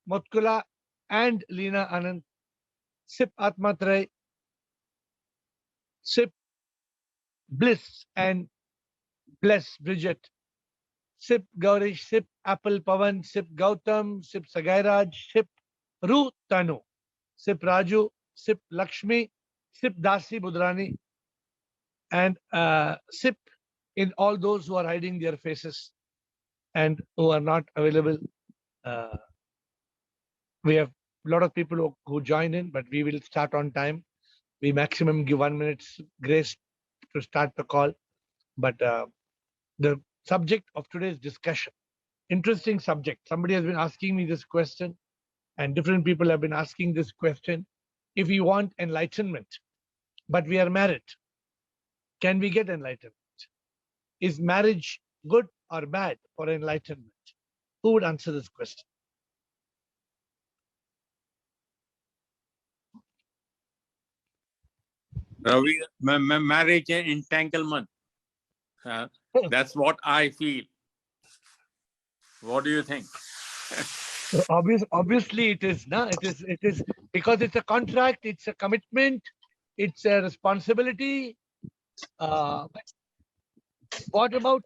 Motkula and Leena Anand. Sip Atmatray, Sip Bliss and Bless Bridget. Sip Gaurish, Sip Apple Pavan, Sip Gautam, Sip Sagairaj, Sip Ru Tanu, Sip Raju, Sip Lakshmi, Sip Dasi Budrani, and Sip in all those who are hiding their faces and who are not available. Uh, we have a lot of people who join in, but we will start on time. We maximum give 1 minute's grace to start the call. But the subject of today's discussion, interesting subject. Somebody has been asking me this question, and different people have been asking this question. If we want enlightenment, but we are married, can we get enlightenment? Is marriage good or bad for enlightenment? Who would answer this question? Marriage and entanglement. That's what I feel. What do you think? Obviously, it is. No, it is because it's a contract, it's a commitment, it's a responsibility. What about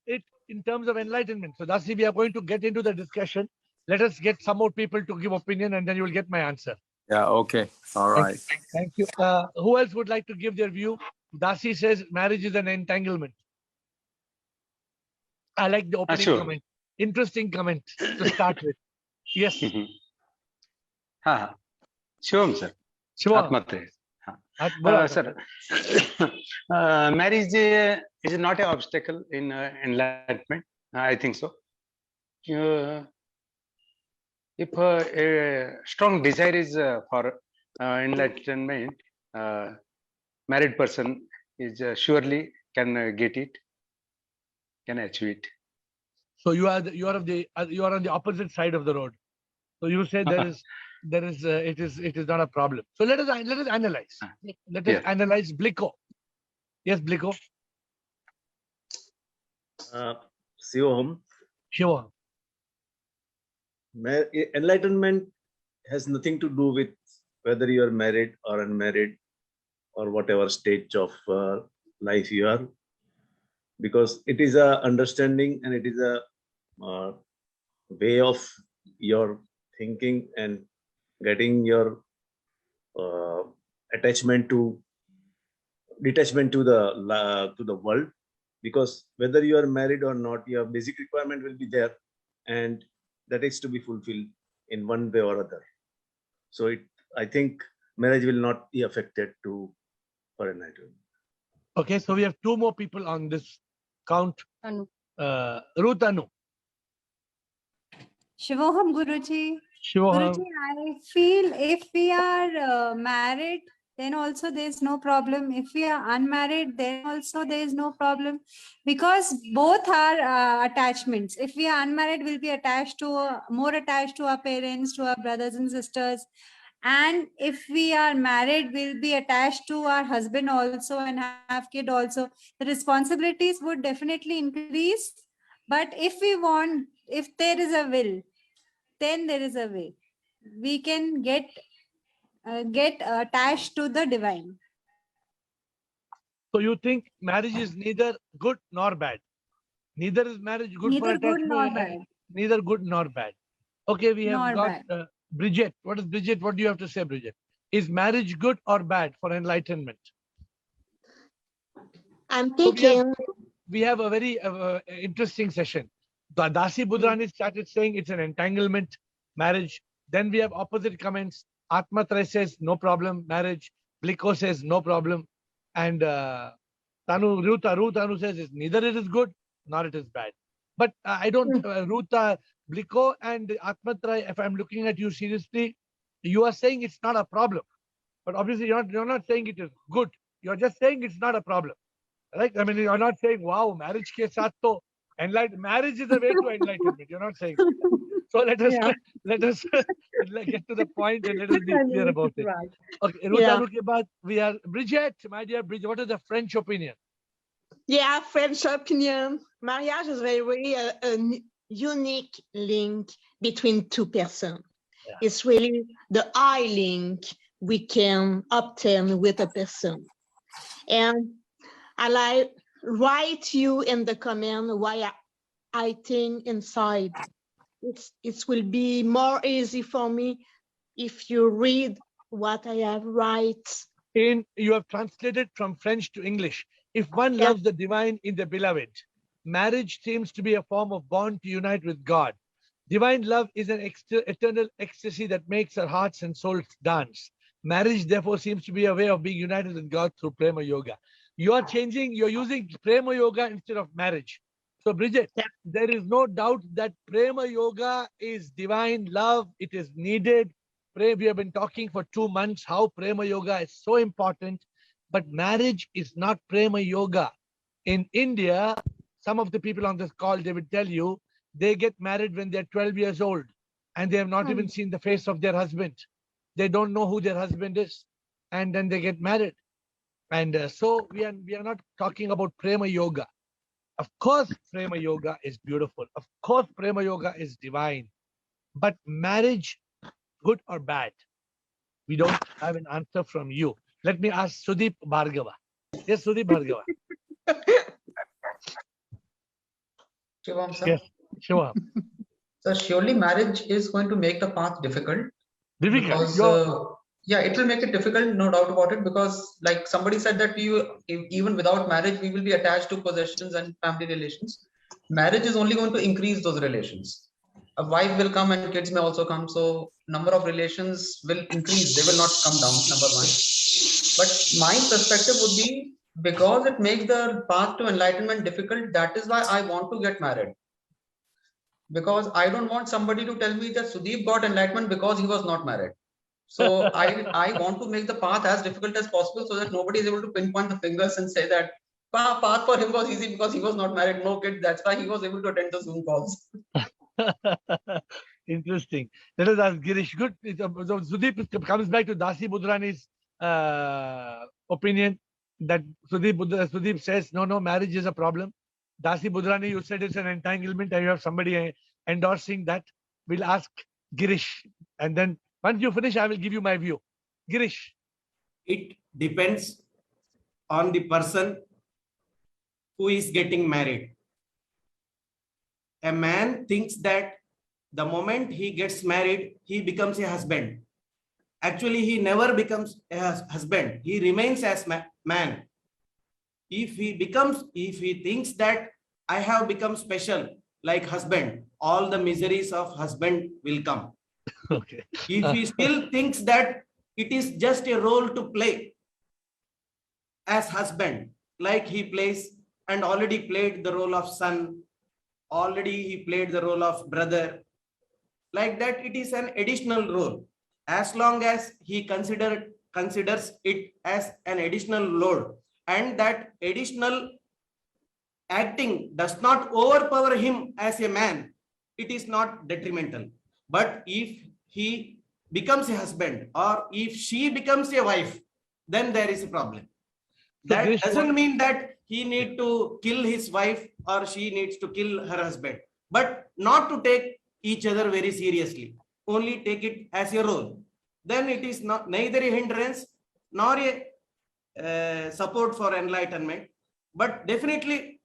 it in terms of enlightenment? So, Dasi, we are going to get into the discussion. Let us get some more people to give opinion, and then you will get my answer. Yeah. Okay. All right. Thank you. Who else would like to give their view? Dasi says marriage is an entanglement. I like the opening comment. Interesting comment to start with. Yes. Shivam, sir. Shivam. Sir, marriage is not an obstacle in enlightenment. I think so. If a strong desire is for enlightenment, married person is surely can get it, can achieve it. So you are on the opposite side of the road. So you say it is not a problem. So let us analyze. Let us analyze Bliko. Yes, Bliko. Shivam. Shivam. Enlightenment has nothing to do with whether you are married or unmarried or whatever stage of life you are, because it is a understanding and it is a way of your thinking and getting your detachment to the world. Because whether you are married or not, your basic requirement will be there, and that is to be fulfilled in one way or other. So I think marriage will not be affected for enlightenment. Okay, so we have two more people on this count. Anu. Ruth Anu. Shivoham Guruji. Shivoham. Guruji, I feel if we are married, then also there is no problem. If we are unmarried, then also there is no problem, because both are attachments. If we are unmarried, we'll be more attached to our parents, to our brothers and sisters. And if we are married, we'll be attached to our husband also and have kid also. The responsibilities would definitely increase. But if there is a will, then there is a way. We can get attached to the divine. So you think marriage is neither good nor bad? Neither is marriage good for attachment. Neither good nor bad. Neither good nor bad. Okay, we have got Bridget. What is Bridget? What do you have to say, Bridget? Is marriage good or bad for enlightenment? I'm thinking. So we have a very interesting session. Dasi Budrani started saying it's an entanglement, marriage. Then we have opposite comments. Atmatray says no problem, marriage. Bliko says no problem. And Ruth Anu says neither it is good nor it is bad. But I don't, Ruth, Bliko and Atmatray, if I'm looking at you seriously, you are saying it's not a problem. But obviously you're not saying it is good. You're just saying it's not a problem. Right? I mean, you're not saying, wow, marriage ke saath to marriage is the way to enlightenment. You're not saying. So let us get to the point and let us be clear about it. Right. Okay, Ruth ke baad we are Bridget, my dear Bridget. What is the French opinion? Yeah, French opinion. Marriage is very unique link between two persons. Yeah. It's really the I link we can obtain with a person. And I like write you in the comment why I think inside. It will be more easy for me if you read what I have write. You have translated from French to English. If one Yes. loves the divine in the beloved, marriage seems to be a form of bond to unite with God. Divine love is an eternal ecstasy that makes our hearts and souls dance. Marriage, therefore, seems to be a way of being united with God through Prema Yoga. You're using Prema Yoga instead of marriage. So, Bridget, Yeah. there is no doubt that Prema Yoga is divine love. It is needed. We have been talking for 2 months how Prema Yoga is so important, but marriage is not Prema Yoga. In India, some of the people on this call, they will tell you they get married when they're 12 years old and they have not even seen the face of their husband. They don't know who their husband is, and then they get married. And so we are not talking about Prema Yoga. Of course, Prema Yoga is beautiful. Of course, Prema Yoga is divine. But marriage, good or bad? We don't have an answer from you. Let me ask Sudeep Bhargava. Yes, Sudeep Bhargava. Shivam, sir. Yes, sure. So surely marriage is going to make the path difficult Difficult. because yeah, it will make it difficult, no doubt about it. Because like somebody said that even without marriage we will be attached to possessions and family relations. Marriage is only going to increase those relations. A wife will come and kids may also come, so number of relations will increase. They will not come down. Number one. But my perspective would be, because it makes the path to enlightenment difficult, that is why I want to get married. Because I don't want somebody to tell me that Sudeep got enlightenment because he was not married. So I want to make the path as difficult as possible so that nobody is able to pinpoint the fingers and say that path for him was easy because he was not married, no kid. That's why he was able to attend the Zoom calls. Interesting. Let us ask Girish. Good. So Sudeep comes back to Dasi Budrani's opinion that Sudeep says, no, marriage is a problem. Dasi Budrani, you said it's an entanglement and you have somebody endorsing that. We'll ask Girish. And then once you finish, I will give you my view. Girish. It depends on the person who is getting married. A man thinks that the moment he gets married, he becomes a husband. Actually, he never becomes a husband. He remains as man. If he thinks that I have become special like husband, all the miseries of husband will come. Okay. If he still thinks that it is just a role to play as husband, like he plays and already played the role of son, already he played the role of brother, like that it is an additional role. As long as he considers it as an additional load, and that additional acting does not overpower him as a man, it is not detrimental. But if he becomes a husband or if she becomes a wife, then there is a problem. That doesn't mean that he need to kill his wife or she needs to kill her husband, but not to take each other very seriously, only take it as a role. Then it is not neither a hindrance nor a support for enlightenment. But definitely,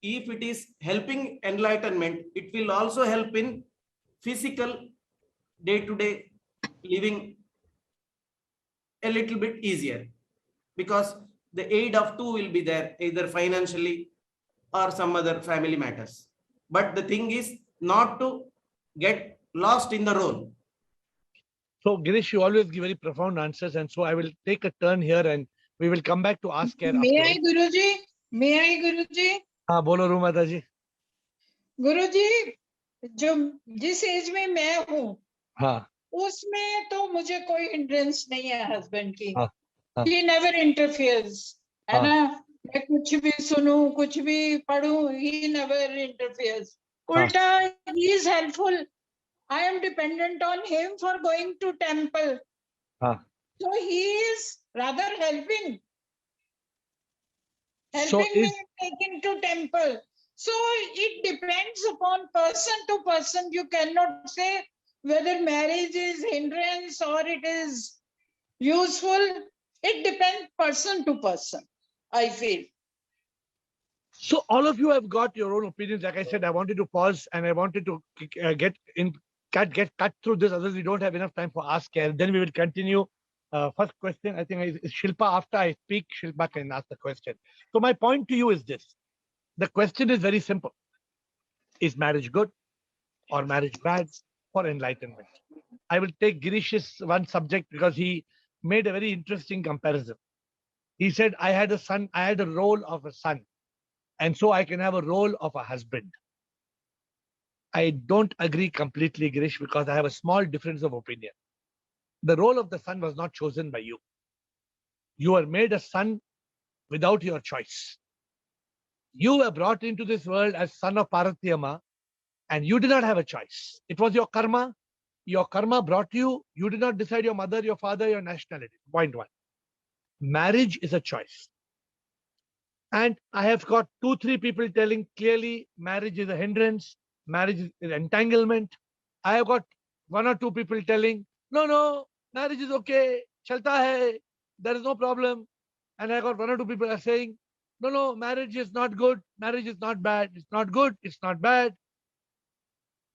if it is helping enlightenment, it will also help in physical day-to-day living a little bit easier, because the aid of two will be there, either financially or some other family matters. But the thing is not to get lost in the role. So, Girish, you always give very profound answers, and so I will take a turn here, and we will come back to ask AiR. May I, Guruji? May I, Guruji? हाँ बोलो रूमाता जी. गुरुजी, जो जिस as में मैं हूँ, हाँ. उसमें तो मुझे कोई हिंड्रेंस नहीं है हस्बैंड की. हाँ. He never interferes, है ना? मैं कुछ भी सुनूं, कुछ भी पढ़ूं, he never interferes. उल्टा, he is helpful. I am dependent on him for going to temple. So he is rather helping me taking to temple. So it depends upon person to person. You cannot say whether marriage is hindrance or it is useful. It depends person to person, I feel. So all of you have got your own opinions. Like I said, I wanted to pause and I wanted to get cut through this. Otherwise, we don't have enough time for ask care. Then we will continue. First question, I think is Shilpa. After I speak, Shilpa can ask the question. So my point to you is this: the question is very simple: is marriage good or marriage bad for enlightenment? I will take Girish's one subject because he made a very interesting comparison. He said, I had a son, I had a role of a son, and so I can have a role of a husband. I don't agree completely, Girish, because I have a small difference of opinion. The role of the son was not chosen by you. You were made a son without your choice. You were brought into this world as son of Paratyama, and you did not have a choice. It was your karma. Your karma brought you. You did not decide your mother, your father, your nationality. Point one. Marriage is a choice. And I have got 2-3 people telling clearly marriage is a hindrance, marriage is entanglement. I have got 1 or 2 people telling, no, marriage is okay, chalta hai, there is no problem. And I got 1 or 2 people are saying, no, marriage is not good, marriage is not bad, it's not good, it's not bad.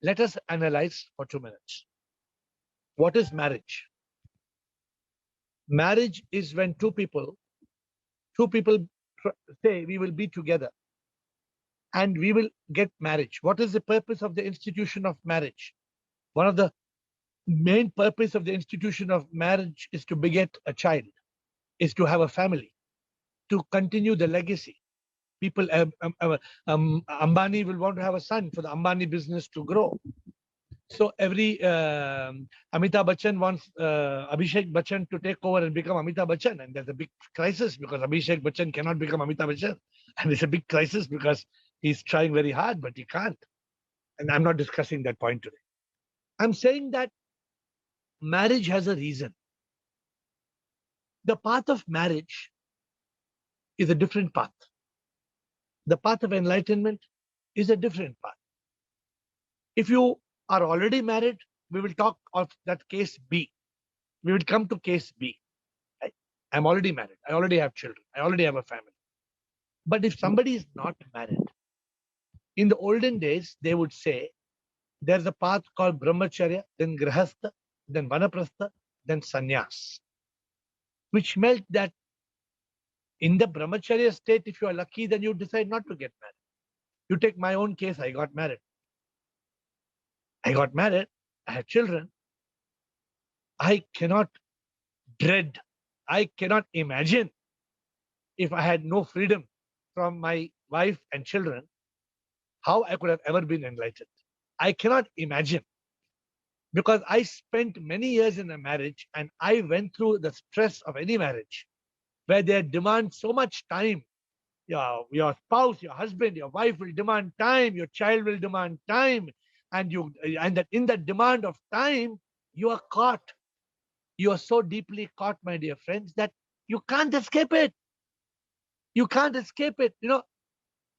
Let us analyze for 2 minutes. What is marriage? Marriage is when two people say we will be together and we will get marriage. What is the purpose of the institution of marriage? One of the main purpose of the institution of marriage is to beget a child, is to have a family, to continue the legacy. People, Ambani will want to have a son for the Ambani business to grow. So every Amitabh Bachchan wants Abhishek Bachchan to take over and become Amitabh Bachchan, and there's a big crisis because Abhishek Bachchan cannot become Amitabh Bachchan, and it's a big crisis because he's trying very hard but he can't. And I'm not discussing that point today. I'm saying that marriage has a reason. The path of marriage is a different path. The path of enlightenment is a different path. If you are already married, we will talk of that case B. We will come to case B. I'm already married. I already have children. I already have a family. But if somebody is not married, in the olden days, they would say there's a path called Brahmacharya, then Grahastha, then Vanaprastha, then Sannyas, which meant that in the Brahmacharya state, if you are lucky, then you decide not to get married. You take my own case, I got married. I had children. I cannot dread, I cannot imagine if I had no freedom from my wife and children, how I could have ever been enlightened. I cannot imagine, because I spent many years in a marriage and I went through the stress of any marriage where they demand so much time. Your spouse, your husband, your wife will demand time, your child will demand time, and that in that demand of time, you are caught. You are so deeply caught, my dear friends, that you can't escape it. You can't escape it.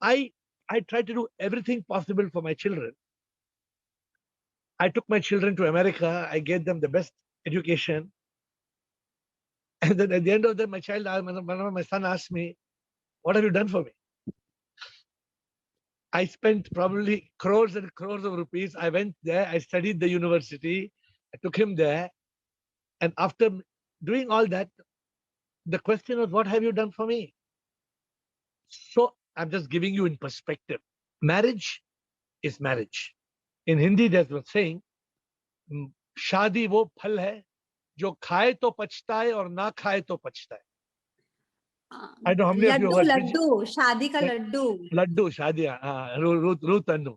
I try to do everything possible for my children. I took my children to America. I gave them the best education. And then at the end of that, my son asked me, what have you done for me? I spent probably crores and crores of rupees. I went there. I studied the university. I took him there. And after doing all that, the question was, what have you done for me? So I'm just giving you in perspective. Marriage is marriage. In Hindi, there's a saying, शादी वो फल है जो खाए तो पछताए और ना खाए तो पछताए. I know how many of you have heard laddu, shadi ka laddu. Laddu, shadiya, Ruth Anu.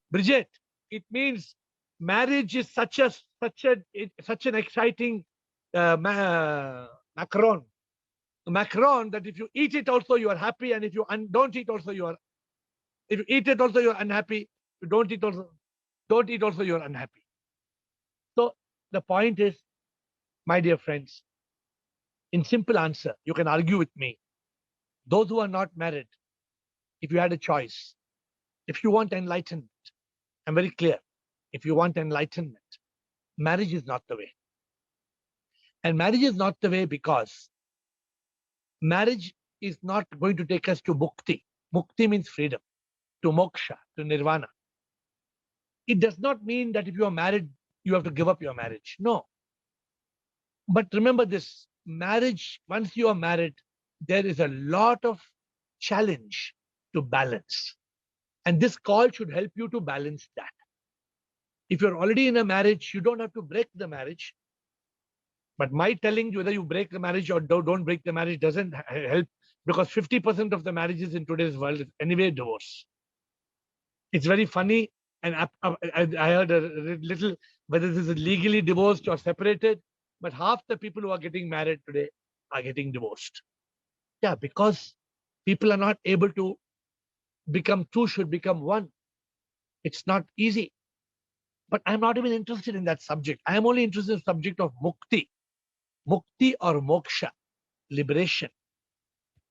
Bridget, it means marriage is such an exciting macaron that if you eat it also you are happy, and if you don't eat also if you eat it also you are unhappy. If you don't eat also you are unhappy. So the point is, my dear friends, in simple answer, you can argue with me. Those who are not married, if you had a choice, If you want enlightenment, I'm very clear. If you want enlightenment, marriage is not the way. And marriage is not the way because marriage is not going to take us to mukti. Mukti means freedom, to moksha, to nirvana. It does not mean that if you are married, you have to give up your marriage. No. But remember this, marriage, once you are married, there is a lot of challenge to balance. And this call should help you to balance that. If you're already in a marriage, you don't have to break the marriage. But my telling you whether you break the marriage or don't break the marriage doesn't help, because 50% of the marriages in today's world is anyway divorce. It's very funny, and I heard a little, whether this is legally divorced or separated, but half the people who are getting married today are getting divorced. Yeah, because people are not able to become two, should become one. It's not easy. But I'm not even interested in that subject. I am only interested in the subject of mukti. Mukti or moksha, liberation.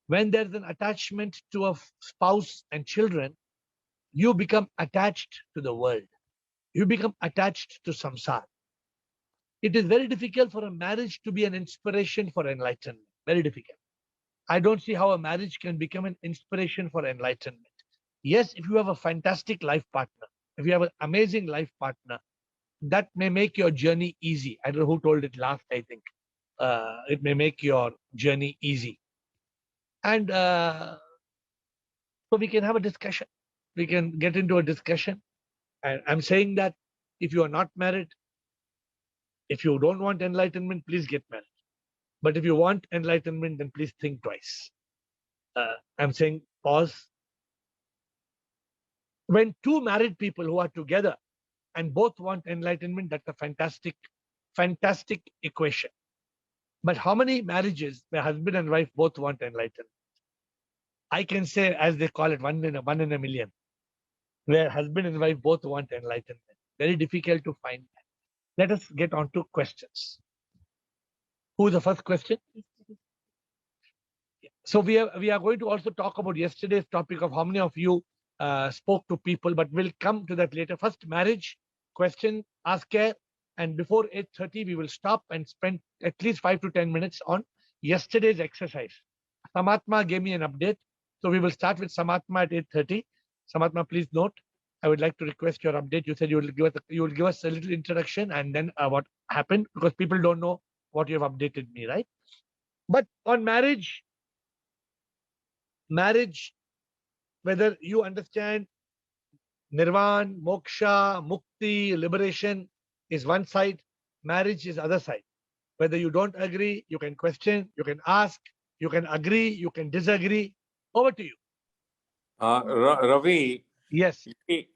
When there's an attachment to a spouse and children, you become attached to the world. You become attached to samsara. It is very difficult for a marriage to be an inspiration for enlightenment. Very difficult. I don't see how a marriage can become an inspiration for enlightenment. Yes, if you have a fantastic life partner, if you have an amazing life partner, that may make your journey easy. I don't know who told it last, I think. It may make your journey easy. And so we can have a discussion. We can get into a discussion. And I'm saying that if you are not married, if you don't want enlightenment, please get married. But if you want enlightenment, then please think twice. I'm saying pause. When two married people who are together and both want enlightenment, that's a fantastic, fantastic equation. But how many marriages where husband and wife both want enlightenment? I can say, as they call it, one in a million, where husband and wife both want enlightenment. Very difficult to find that. Let us get on to questions. Who is the first question? So we are going to also talk about yesterday's topic of how many of you spoke to people, but we'll come to that later. First, marriage question, ask care, and before 8:30 we will stop and spend at least 5 to 10 minutes on yesterday's exercise. Samatma gave me an update, so we will start with Samatma at 8:30. Samatma, please note, I would like to request your update. You said you will give us a little introduction and then what happened, because people don't know what you have updated me, right? But on marriage, whether you understand nirvana, moksha, mukti, liberation is one side, marriage is other side. Whether you don't agree, you can question, you can ask, you can agree, you can disagree. Over to you. Ravi, Yes.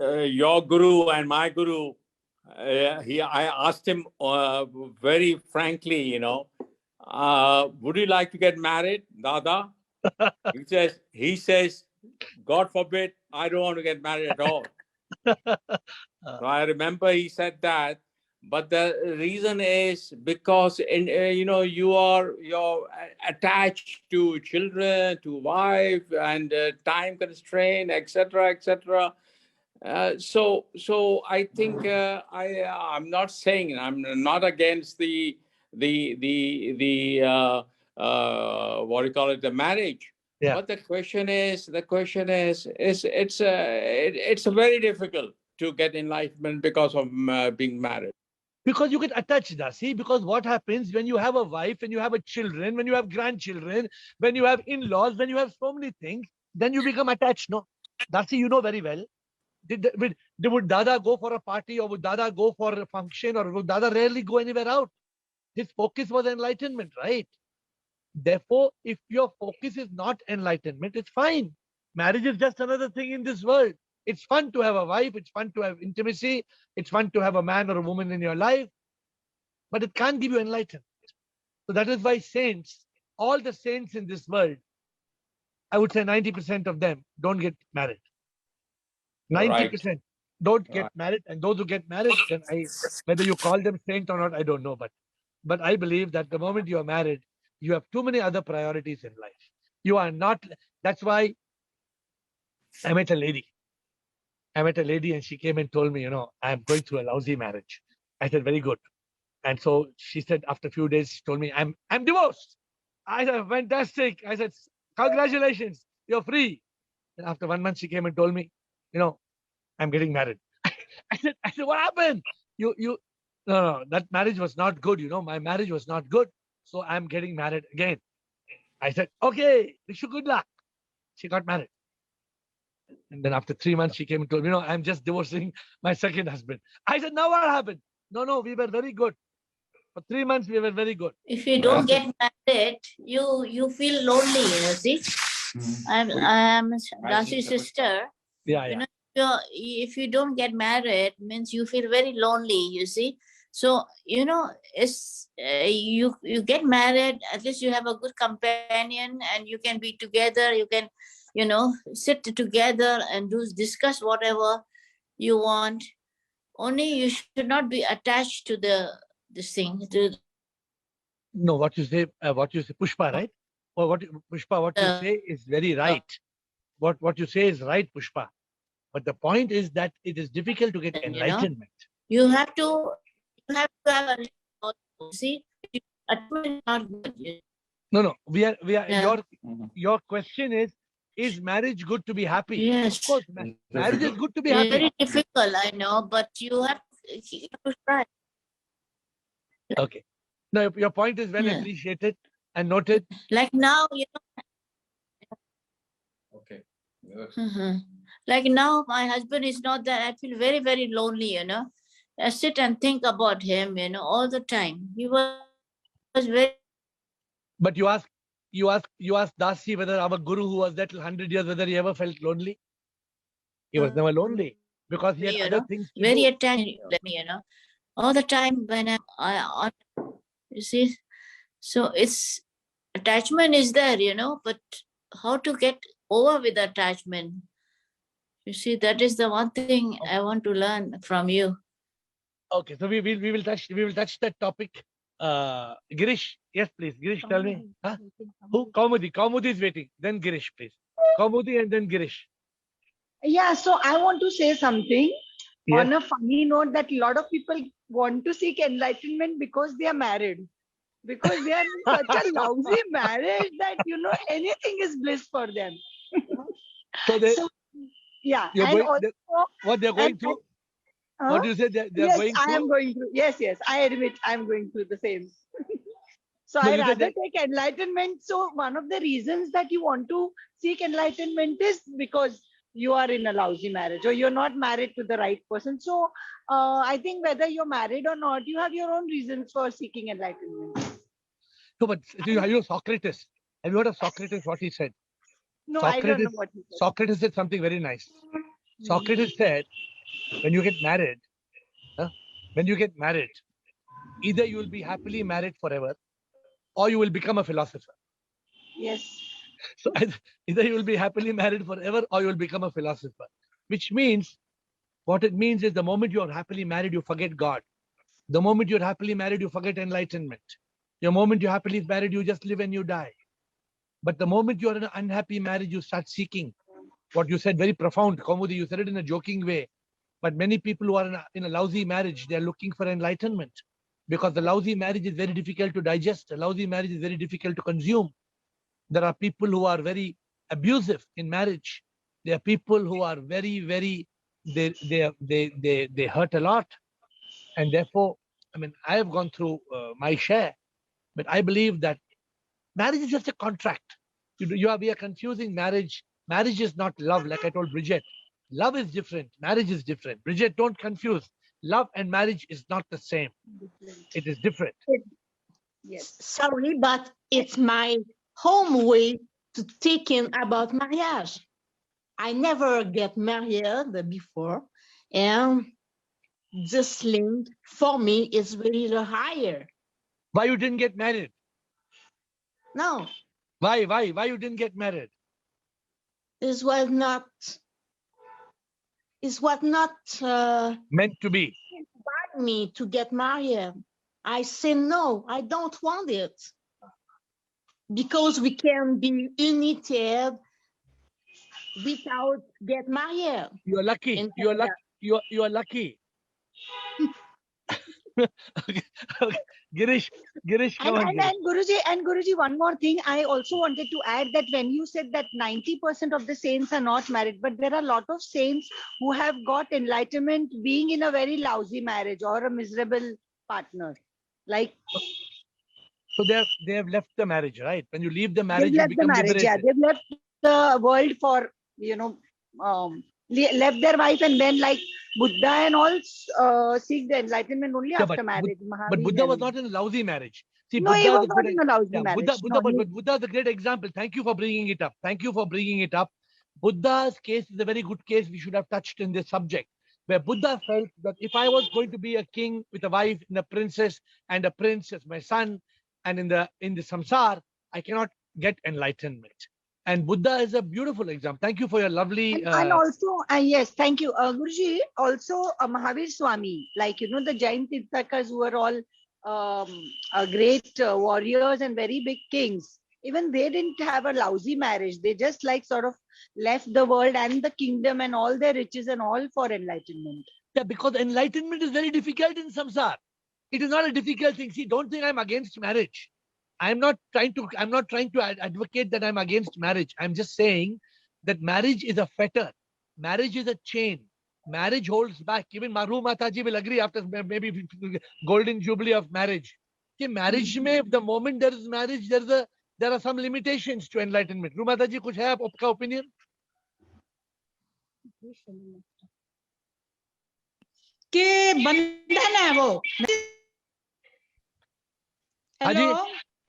your guru and my guru, I asked him very frankly, would you like to get married, Dada? He says, God forbid, I don't want to get married at all. So I remember he said that, but the reason is because you're attached to children, to wife, and time constraint, etc., etc. So I think I'm not saying I'm not against the what do you call it, the marriage. Yeah. But the question is it's very difficult to get enlightenment because of being married. Because you get attached, Dasi. Because what happens when you have a wife, when you have a children, when you have grandchildren, when you have in-laws, when you have so many things, then you become attached, no? Dasi, you know very well. Would Dada go for a party, or would Dada go for a function, or would Dada rarely go anywhere out? His focus was enlightenment, right? Therefore, if your focus is not enlightenment, it's fine. Marriage is just another thing in this world. It's fun to have a wife, it's fun to have intimacy, it's fun to have a man or a woman in your life, but it can't give you enlightenment. So that is why saints, all the saints in this world, I would say 90% of them don't get married. 90% don't get married, and those who get married, then whether you call them saint or not, I don't know, but I believe that the moment you are married, you have too many other priorities in life. You are not. That's why I met a lady. I met a lady and she came and told me, I'm going through a lousy marriage. I said, very good. And so she said, after a few days, she told me, I'm divorced. I said, fantastic. I said, congratulations, you're free. And after 1 month, she came and told me, I'm getting married. I said, what happened? No, that marriage was not good. My marriage was not good. So I'm getting married again. I said, okay, wish you good luck. She got married. And then after 3 months, she came and told me, I'm just divorcing my second husband. I said, now what happened? No, we were very good. For 3 months, we were very good. If you don't get married, you feel lonely, see. I'm Rasi's sister. Yeah. If you don't get married, means you feel very lonely, you see. So, it's you get married, at least you have a good companion and you can be together, you can, sit together and discuss whatever you want. Only you should not be attached to this thing. No, what you say, Pushpa, right? Or Pushpa, what you say is very right. What you say is right, Pushpa. But the point is that it is difficult to get enlightenment. You have to have a see. Not good. No. We are. Your question is marriage good to be happy? Yes. Of course, marriage is good to be happy. Very difficult, I know, but you have to try. Okay. No, your point is well appreciated and noted. Like now, Okay. Like now, my husband is not there. I feel very, very lonely, I sit and think about him, all the time. He was very. But you ask Dasi whether our guru who was there till 100 years, whether he ever felt lonely. He was never lonely because he had other things to very do. attached to me, all the time when I you see. So it's attachment is there, but how to get over with attachment? You see, that is the one thing I want to learn from you. Okay, so we will touch that topic. Girish, yes, please. Girish, tell me. Huh? Who? Kaumudi is waiting. Then Girish, please. Kaumudi and then Girish. Yeah, so I want to say something on a funny note that a lot of people want to seek enlightenment because they are married. Because they are in such a lousy marriage that, anything is bliss for them. Yeah. And also, what they're going through? What do you say they're going through? I am going through. Yes, I admit I'm going through the same. So I rather take enlightenment. So one of the reasons that you want to seek enlightenment is because you are in a lousy marriage or you're not married to the right person. So I think whether you're married or not, you have your own reasons for seeking enlightenment. No, but you Socrates. Have you heard of Socrates, what he said? No, I don't know what he said. Socrates said something very nice. Socrates said, when you get married, either you will be happily married forever or you will become a philosopher. Yes. So either you will be happily married forever or you will become a philosopher. Which means, what it means is the moment you are happily married, you forget God. The moment you're happily married, you forget enlightenment. The moment you're happily married, you just live and you die. But the moment you're in an unhappy marriage, you start seeking. What you said, very profound, Kaumudi, you said it in a joking way. But many people who are in a lousy marriage, they're looking for enlightenment. Because the lousy marriage is very difficult to digest. A lousy marriage is very difficult to consume. There are people who are very abusive in marriage. There are people who are very, very, they hurt a lot. And therefore, I have gone through my share. But I believe that marriage is just a contract. We are confusing marriage. Marriage is not love, like I told Bridget. Love is different. Marriage is different. Bridget, don't confuse. Love and marriage is not the same. It is different. Yes. Sorry, but it's my home way to thinking about marriage. I never get married before, and this link for me is very higher. Why you didn't get married? No. Why you didn't get married? It was not meant to be. Me to get married. I say no, I don't want it. Because we can be united without get married. You are lucky. in You are Canada. lucky. You are lucky. Okay, okay. Girish, come on, Girish. And Guruji, one more thing. I also wanted to add that when you said that 90% of the saints are not married, but there are a lot of saints who have got enlightenment being in a very lousy marriage or a miserable partner. Like So they have left the marriage, right? When you leave the they've marriage, you left the become marriage. Yeah, liberated. they've left the world for, left their wife, and then like Buddha and all seek the enlightenment only Yeah, after marriage. but Mahavir Buddha was and not in a lousy marriage. See, no, he Buddha is was a not good, in a lousy yeah, marriage. No, But Buddha is a great example. Thank you for bringing it up. Thank you for bringing it up. Buddha's case is a very good case we should have touched in this subject, where Buddha felt that if I was going to be a king with a wife and a princess and a prince as my son, and in the samsar, I cannot get enlightenment. And Buddha is a beautiful example. Thank you for your lovely. And also, yes, thank you, Guruji. Also, Mahavir Swami, like the Jain Tirthakas who were all great warriors and very big kings. Even they didn't have a lousy marriage. They just like sort of left the world and the kingdom and all their riches and all for enlightenment. Yeah, because enlightenment is very difficult in samsar. It is not a difficult thing. See, don't think I'm against marriage. I'm not trying to advocate that I'm against marriage. I'm just saying that marriage is a fetter. Marriage is a chain. Marriage holds back. Even Maru Mataji will agree after maybe golden jubilee of marriage. See, marriage mein, the moment there is marriage, there are some limitations to enlightenment. Ru Mataji, kuch hai aapka opinion? कि बंधन है वो। हाँ जी, hello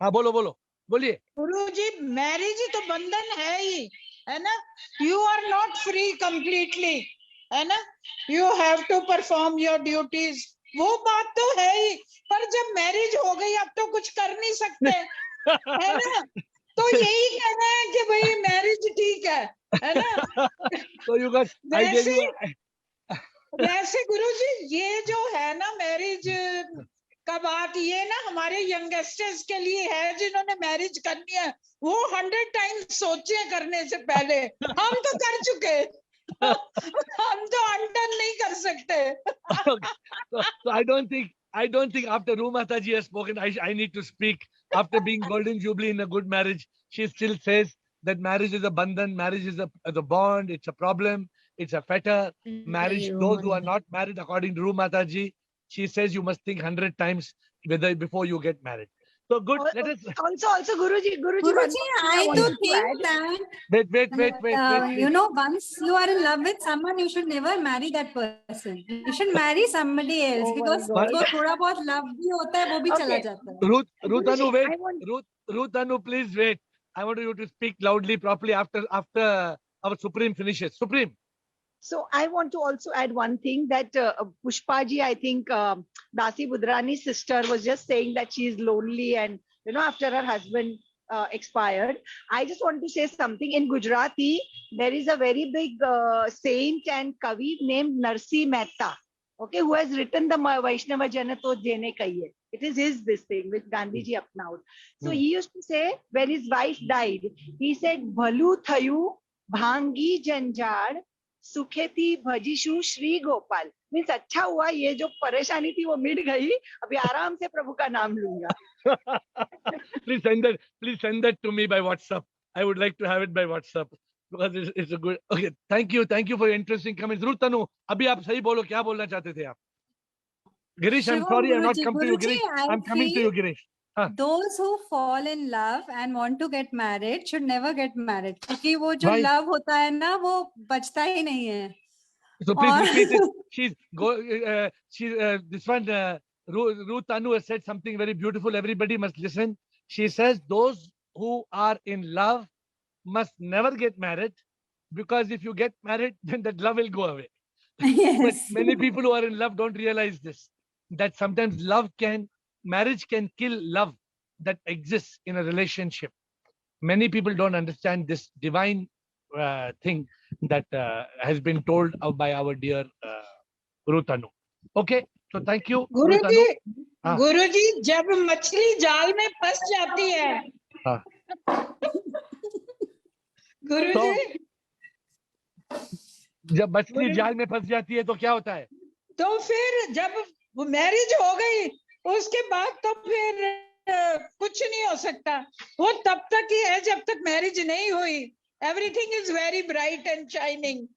हाँ बोलिए। गुरु जी, marriage तो बंधन है ना। You are not free completely, है ना। You have to perform your duties, वो बात तो है ही। पर जब मैरिज हो गई अब तो कुछ कर नहीं सकते, है ना। तो यही कहना है कि भाई मैरिज ठीक है ना। So you got, वैसे गुरु जी, ये जो है ना मैरिज का बात, ये ना हमारे यंगस्टर्स के लिए है जिन्होंने मैरिज करनी है। वो 100 टाइम्स सोचे करने से पहले। हम तो कर चुके, हम तो अनडन नहीं कर सकते। So I don't think after Rumata ji has spoken, I need to speak. After being golden jubilee in a good marriage, she still says that marriage is a bandhan, marriage is a bond, it's a problem, it's a fetter. Marriage, those who are not married, according to Rumata ji, she says you must think 100 times before you get married. So good. Let us also Guruji, I do think that wait. Once you are in love with someone, you should never marry that person. You should marry somebody else, because जो थोड़ा बहुत love भी होता है वो भी चला जाता है। Ruth Anu, please wait. I want you to speak loudly, properly after our Supreme finishes. Supreme. So I want to also add one thing that Pushpaji, I think Dasi Budrani's sister was just saying that she is lonely and after her husband expired. I just want to say something. In Gujarati, there is a very big saint and kavi named Narsi Mehta, okay, who has written the Vaishnava Janato Jene Kahiye. It is his this thing which Gandhiji upnowed. So he used to say when his wife died, he said, Bhalu thayu bhangi janjar सुखेती भजिशु Shri Gopal. Means अच्छा हुआ ये जो परेशानी थी वो मिट गई, अभी आराम से प्रभु का नाम लूंगा। Please send that to me by WhatsApp. I would like to have it by WhatsApp because it's a good. Okay, thank you for your interesting comments. Ruth Tanu, अभी आप सही बोलो, क्या बोलना चाहते थे आप? Girish, I'm sorry, I've not come to you. Girish, I'm coming to you, Girish. Those who fall in love and want to get married should never get married, क्योंकि वो जो Why? love होता है ना वो बचता ही नहीं है। So please repeat it. This one, Ruth Anu has said something very beautiful. Everybody must listen. She says those who are in love must never get married, because if you get married, then that love will go away. Yes. But many people who are in love don't realize this, that sometimes marriage can kill love that exists in a relationship. Many people don't understand this divine thing that has been told by our dear Ruth Anu. Okay, so thank you. गुरुजी, जब मछली जाल में फंस जाती है, गुरुजी, जब मछली जाल में फंस जाती है तो क्या होता है? तो फिर जब मैरिज हो गई उसके बाद तो फिर कुछ नहीं हो सकता, वो तब तक ही है जब तक मैरिज नहीं हुई. Everything is very bright and shining.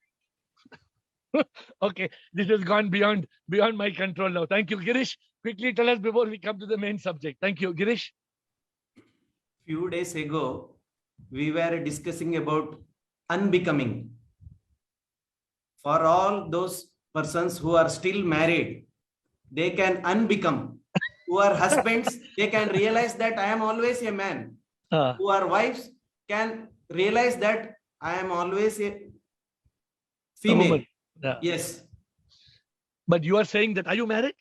Okay, this has gone beyond my control now. Thank you, Girish. Quickly tell us before we come to the main subject. Thank you, Girish. Few days ago, we were discussing about unbecoming. For all those persons who are still married, they can unbecome. Who are husbands, they can realize that I am always a man. Who are wives can realize that I am always a female. woman. Yeah. Yes. But you are saying that, are you married?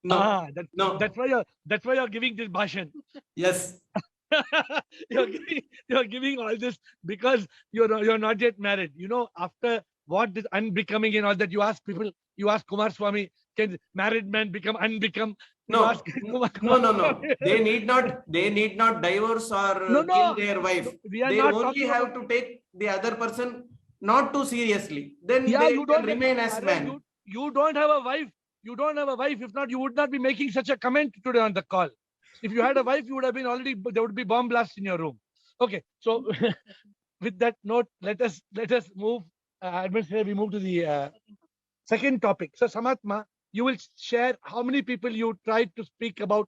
No. No. That's why you're giving this bhashan. Yes. you're giving all this because you're not yet married. You know, after what this unbecoming and all that, you ask people, you ask Kumar Swami, can married men become unbecome? No. You ask Kumar No. They need not divorce or kill their wife. We are They not only talking have about- to take the other person not too seriously. Then Yeah, they you can don't remain as Arre, man. you don't have a wife. You don't have a wife. If not, you would not be making such a comment today on the call. If you had a wife, you would have been already. There would be bomb blasts in your room. Okay, so with that note, let us move. Administrator, we move to the second topic. So, Samatma, you will share how many people you tried to speak about.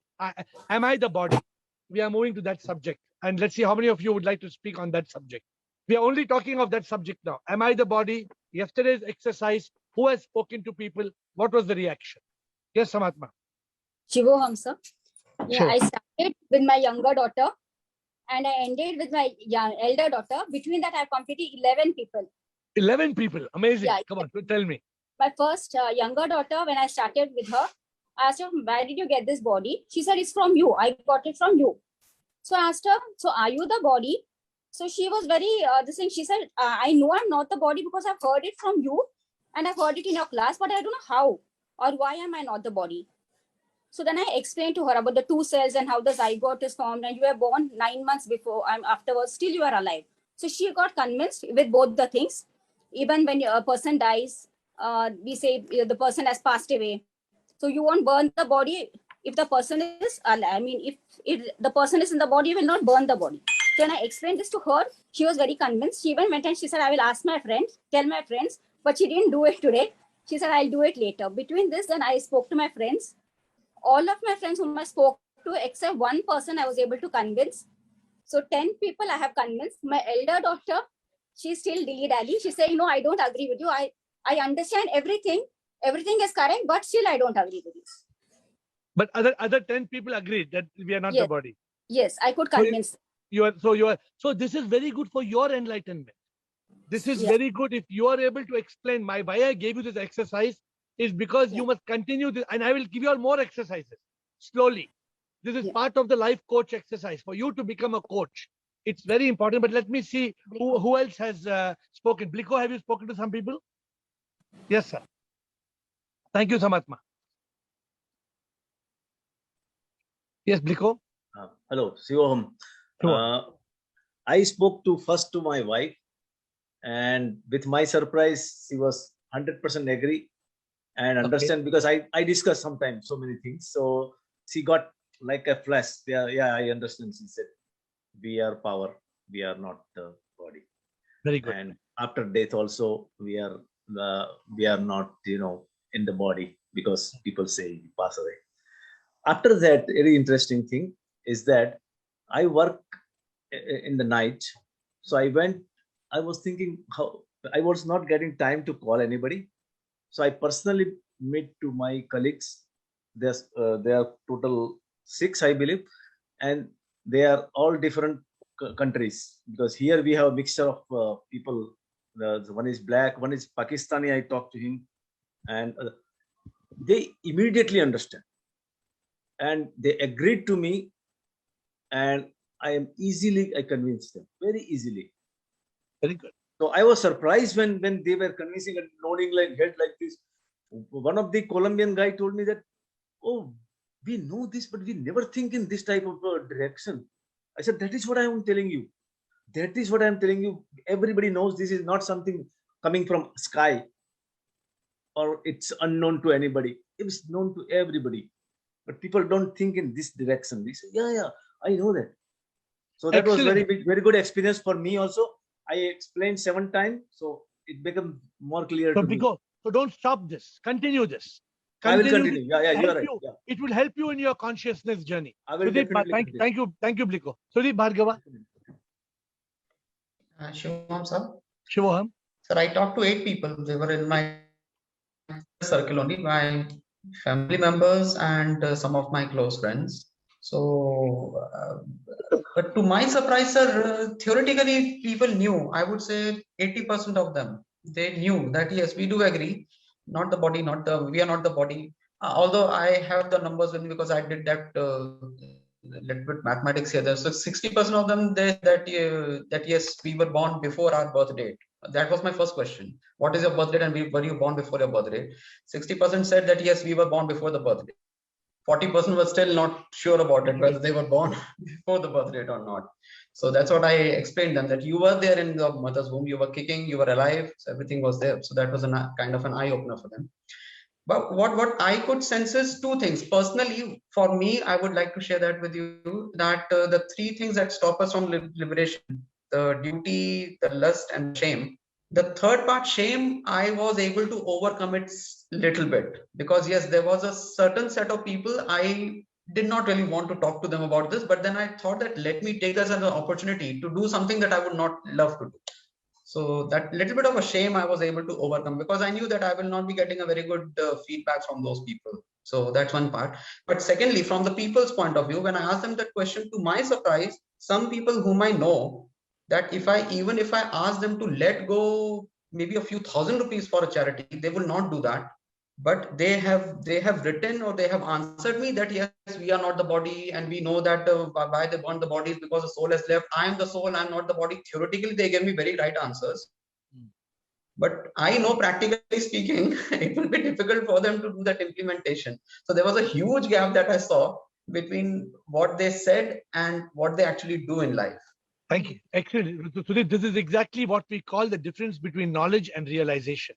Am I the body? We are moving to that subject, and let's see how many of you would like to speak on that subject. We are only talking of that subject now. Am I the body? Yesterday's exercise. Who has spoken to people? What was the reaction? Yes, Samatma. Shivoham, sir. Yeah, Sure. I started with my younger daughter and I ended with my elder daughter. Between that, I've completed 11 people. 11 people. Amazing. Yeah. Come on, tell me. My first younger daughter, when I started with her, I asked her, where did you get this body? She said, it's from you. I got it from you. So I asked her, so are you the body? So she was very, this thing, she said, I know I'm not the body because I've heard it from you and I've heard it in your class, but I don't know how or why am I not the body? So then I explained to her about the two cells and how the zygote is formed, and you were born 9 months before and afterwards, still you are alive. So she got convinced with both the things. Even when a person dies, we say the person has passed away. So you won't burn the body if the person is, if the person is in the body, you will not burn the body. So when I explained this to her, she was very convinced. She even went and she said, I will ask my friends, tell my friends, but she didn't do it today. She said, I'll do it later. Between this, and I spoke to my friends. All of my friends whom I spoke to, except one person I was able to convince. So 10 people I have convinced. My elder daughter, she's still dilly-dally. She's saying, no, I don't agree with you. I understand everything. Everything is correct, but still I don't agree with you. But other 10 people agreed that we are not the body. Yes, I could convince. So this is very good for your enlightenment. This is very good if you are able to explain why I gave you this exercise is because you must continue this, and I will give you all more exercises slowly. This is part of the life coach exercise for you to become a coach. It's very important. But let me see who else has spoken. Bliko, have you spoken to some people? Yes, sir. Thank you, Samatma. Yes, Bliko. Hello, Sivoham. I spoke first to my wife, and with my surprise, she was 100% agree and understand, because I discussed sometimes so many things. So she got like a flash. Yeah, I understand. She said, we are power, we are not the body. Very good. And after death also, we are not, in the body, because people say we pass away. After that, very interesting thing is that I work in the night. So I was thinking how I was not getting time to call anybody. So I personally meet to my colleagues. There are total 6, I believe, and they are all different countries, because here we have a mixture of people. One is black, one is Pakistani. I talked to him, and they immediately understand, and they agreed to me, and I convinced them very easily. Very good. So I was surprised when they were convincing and nodding like head like this. One of the Colombian guy told me that, oh, we know this, but we never think in this type of direction. I said, that is what I am telling you. That is what I'm telling you. Everybody knows this is not something coming from sky or it's unknown to anybody. It's known to everybody. But people don't think in this direction. They say, yeah, I know that. So that was Excellent. very good experience for me also. I explained 7 times, so it became more clear So to me. so don't stop this. Continue this. I will Continue continue. this. Yeah, It will you are help right. you. Yeah, It will help you in your consciousness journey. I will Sudeep, definitely continue. thank you, Bliko. Sudeep Bhargava, Shivam sir. Shivoham. Sir, I talked to 8 people. They were in my circle only, my family members and some of my close friends. So, but to my surprise, sir, theoretically, people knew. I would say 80% of them, they knew that yes, we do agree, not the body, we are not the body. Although I have the numbers with me because I did that little bit mathematics here. So 60% of them they that yes, we were born before our birth date. That was my first question. What is your birth date and were you born before your birth date? 60% said that yes, we were born before the birth date. 40% were still not sure about it, whether they were born before the birth date or not. So that's what I explained them, that you were there in the mother's womb, you were kicking, you were alive, so everything was there. So that was a kind of an eye opener for them. But what I could sense is 2 things. Personally, for me, I would like to share that with you, that the 3 things that stop us from liberation, the duty, the lust, and shame. The third part, shame, I was able to overcome it little bit, because yes, there was a certain set of people I did not really want to talk to them about this, but then I thought that let me take this as an opportunity to do something that I would not love to do. So that little bit of a shame I was able to overcome, because I knew that I will not be getting a very good feedback from those people. So that's one part. But secondly, from the people's point of view, when I asked them that question, to my surprise, some people whom I know, that even if I ask them to let go maybe a few thousand rupees for a charity, they will not do that. But they have written or they have answered me that yes, we are not the body, and we know that why they want the body is because the soul has left. I am the soul, I am not the body. Theoretically, they gave me very right answers. But I know, practically speaking, it will be difficult for them to do that implementation. So there was a huge gap that I saw between what they said and what they actually do in life. Thank you. Excellent. Sudeep, this is exactly what we call the difference between knowledge and realization.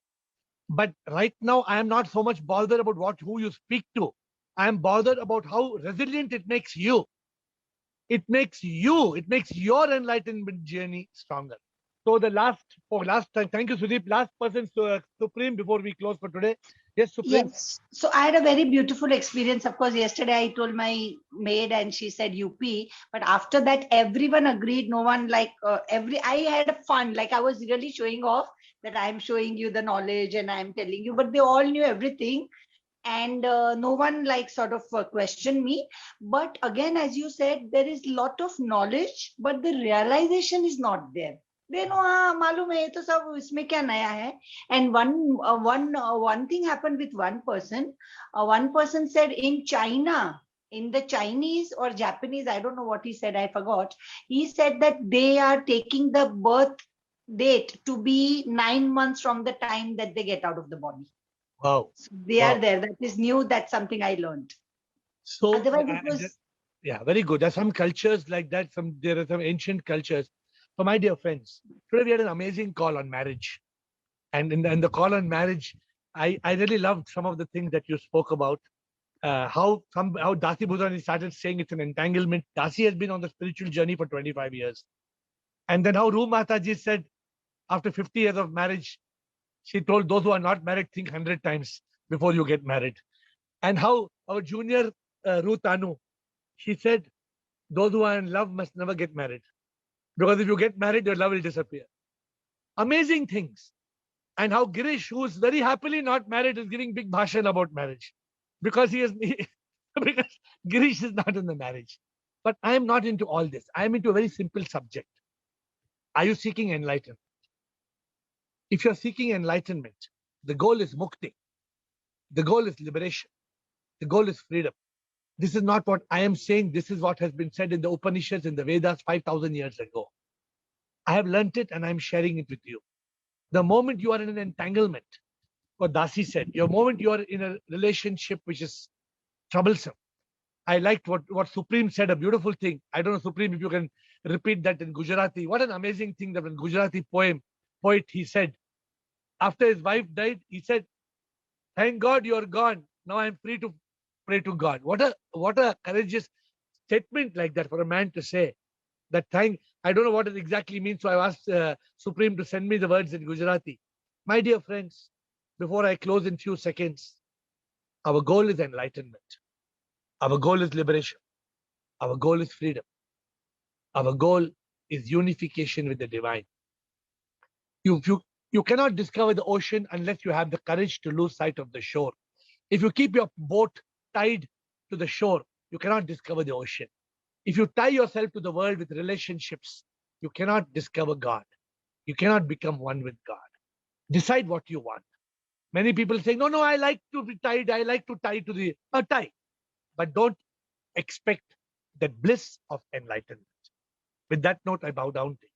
But right now, I am not so much bothered about who you speak to. I am bothered about how resilient it makes you. It makes your enlightenment journey stronger. So the last time, thank you, Sudeep. Last person, Supreme, before we close for today. Yes, Supreme. Yes. So I had a very beautiful experience. Of course, yesterday I told my maid and she said UP. But after that, everyone agreed. No one I had fun. Like I was really showing off that I'm showing you the knowledge and I'm telling you. But they all knew everything. And no one sort of questioned me. But again, as you said, there is lot of knowledge, but the realization is not there. They know, मालूम है, ये तो सब इसमें क्या नया है. And one thing happened with one person. One person said in China, in the Chinese or Japanese, I don't know what he said, I forgot. He said that they are taking the birth date to be 9 months from the time that they get out of the body. Wow. So they are there. That is new. That's something I learned. So Otherwise, it was. Yeah, very good. There's some cultures like that. There are some ancient cultures. So, my dear friends, today we had an amazing call on marriage, and in the call on marriage, I really loved some of the things that you spoke about. How Dasi Bhudani started saying it's an entanglement. Dasi has been on the spiritual journey for 25 years, and then how Ru Mataji said, after 50 years of marriage, she told those who are not married, think 100 times before you get married. And how our junior Ruth Anu, she said, those who are in love must never get married. Because if you get married, your love will disappear. Amazing things. And how Girish, who is very happily not married, is giving big bhashan about marriage. Because because Girish is not in the marriage. But I am not into all this. I am into a very simple subject. Are you seeking enlightenment? If you're seeking enlightenment, the goal is mukti. The goal is liberation. The goal is freedom. This is not what I am saying. This is what has been said in the Upanishads, in the Vedas 5,000 years ago. I have learnt it and I'm sharing it with you. The moment you are in an entanglement, what Dasi said, the moment you are in a relationship which is troublesome. I liked what Supreme said, a beautiful thing. I don't know, Supreme, if you can repeat that in Gujarati. What an amazing thing that in Gujarati poet, he said, after his wife died, he said, "Thank God you're gone. Now I'm free to pray to God." What a courageous statement like that for a man to say. That I don't know what it exactly means, so I asked Supreme to send me the words in Gujarati. My dear friends, before I close in few seconds, our goal is enlightenment. Our goal is liberation. Our goal is freedom. Our goal is unification with the divine. You cannot discover the ocean unless you have the courage to lose sight of the shore. If you keep your boat tied to the shore, you cannot discover the ocean. If you tie yourself to the world with relationships, you cannot discover God. You cannot become one with God. Decide what you want. Many people say, no, I like to be tied. I like to tie to the tie. But don't expect the bliss of enlightenment. With that note, I bow down to you.